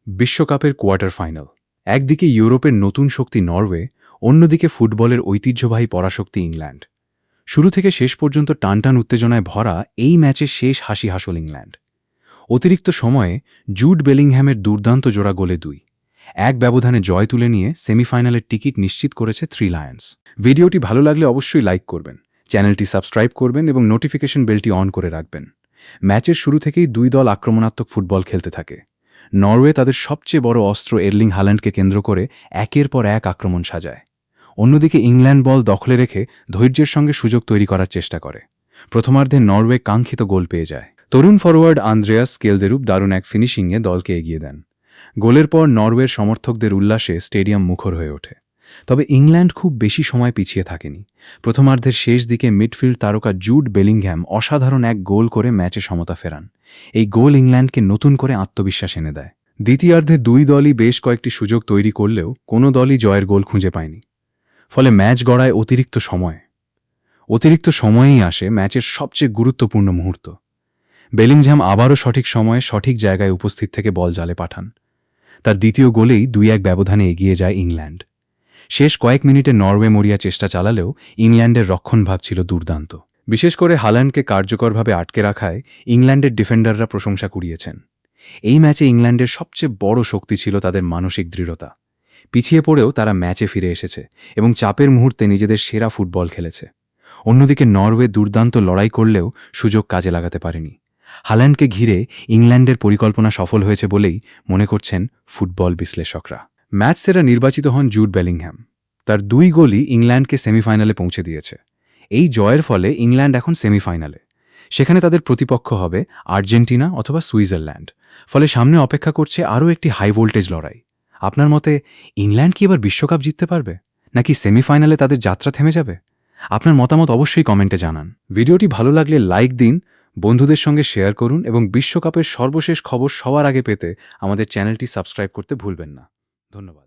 বিশ্বকাপের quarter final. একদিকে ইউরোপের নতুন শক্তি নরওয়ে, অন্যদিকে ফুটবলের ঐতিহ্যবাহী পরাশক্তি ইংল্যান্ড। শুরু থেকে শেষ পর্যন্ত টানটান উত্তেজনায় ভরা এই ম্যাচের শেষ হাসি হাসল ইংল্যান্ড। অতিরিক্ত সময়ে জুড বেলিংহ্যামের দুর্দান্ত জোড়া গোলে 2 এক ব্যবধানে জয় তুলে নিয়ে সেমিফাইনালের টিকিট নিশ্চিত করেছে থ্রি লায়ন্স। ভিডিওটি ভালো লাগলে অবশ্যই লাইক করবেন, চ্যানেলটি সাবস্ক্রাইব করবেন এবং নোটিফিকেশন বেলটি অন করে রাখবেন। ম্যাচের শুরু থেকেই দুই দল আক্রমণাত্মক ফুটবল খেলতে থাকে। নরওয়ে তাদের সবচেয়ে বড় অস্ত্র এর্লিং হাল্যান্ডকে কেন্দ্র করে একের পর এক আক্রমণ সাজায়। অন্যদিকে ইংল্যান্ড বল দখলে রেখে ধৈর্যের সঙ্গে সুযোগ তৈরি করার চেষ্টা করে। প্রথমার্ধে নরওয়ে কাঙ্ক্ষিত গোল পেয়ে যায়। তরুণ ফরোয়ার্ড আন্দ্রেয়াস স্কেলদেরুপ দারুণ এক ফিনিশিংয়ে দলকে এগিয়ে দেন। গোলের পর নরওয়ের সমর্থকদের উল্লাসে স্টেডিয়াম মুখর হয়ে ওঠে। তবে ইংল্যান্ড খুব বেশি সময় পিছিয়ে থাকেনি। প্রথমার্ধের শেষ দিকে মিডফিল্ড তারকা জুড বেলিংহ্যাম অসাধারণ এক গোল করে ম্যাচে সমতা ফেরান। এই গোল ইংল্যান্ডকে নতুন করে আত্মবিশ্বাস এনে দেয়। দ্বিতীয়ার্ধে দুই দলই বেশ কয়েকটি সুযোগ তৈরি করলেও কোনো দলই জয়ের গোল খুঁজে পায়নি। ফলে ম্যাচ গড়ায় অতিরিক্ত সময়েই আসে ম্যাচের সবচেয়ে গুরুত্বপূর্ণ মুহূর্ত। বেলিংহ্যাম আবারও সঠিক সময়ে সঠিক জায়গায় উপস্থিত থেকে বল জালে পাঠান। তার দ্বিতীয় গোলেই 2-1 ব্যবধানে এগিয়ে যায় ইংল্যান্ড। শেষ কয়েক মিনিটে নরওয়ে মরিয়া চেষ্টা চালালেও ইংল্যান্ডের রক্ষণভাগ ছিল দুর্দান্ত। বিশেষ করে হাল্যান্ডকে কার্যকরভাবে আটকে রাখায় ইংল্যান্ডের ডিফেন্ডাররা প্রশংসা কুড়িয়েছেন। এই ম্যাচে ইংল্যান্ডের সবচেয়ে বড় শক্তি ছিল তাদের মানসিক দৃঢ়তা। পিছিয়ে পড়েও তারা ম্যাচে ফিরে এসেছে এবং চাপের মুহূর্তে নিজেদের সেরা ফুটবল খেলেছে। অন্যদিকে নরওয়ে দুর্দান্ত লড়াই করলেও সুযোগ কাজে লাগাতে পারেনি। হাল্যান্ডকে ঘিরে ইংল্যান্ডের পরিকল্পনা সফল হয়েছে বলেই মনে করছেন ফুটবল বিশ্লেষকরা। ম্যাচ সেরা নির্বাচিত হন জুড বেলিংহ্যাম। তার 2 গোলই ইংল্যান্ডকে সেমিফাইনালে পৌঁছে দিয়েছে। এই জয়ের ফলে ইংল্যান্ড এখন সেমিফাইনালে। সেখানে তাদের প্রতিপক্ষ হবে আর্জেন্টিনা অথবা সুইজারল্যান্ড। ফলে সামনে অপেক্ষা করছে আরও একটি হাই ভোল্টেজ লড়াই। আপনার মতে ইংল্যান্ড কি এবার বিশ্বকাপ জিততে পারবে, নাকি সেমিফাইনালে তাদের যাত্রা থেমে যাবে? আপনার মতামত অবশ্যই কমেন্টে জানান। ভিডিওটি ভালো লাগলে লাইক দিন, বন্ধুদের সঙ্গে শেয়ার করুন এবং বিশ্বকাপের সর্বশেষ খবর সবার আগে পেতে আমাদের চ্যানেলটি সাবস্ক্রাইব করতে ভুলবেন না। ধন্যবাদ।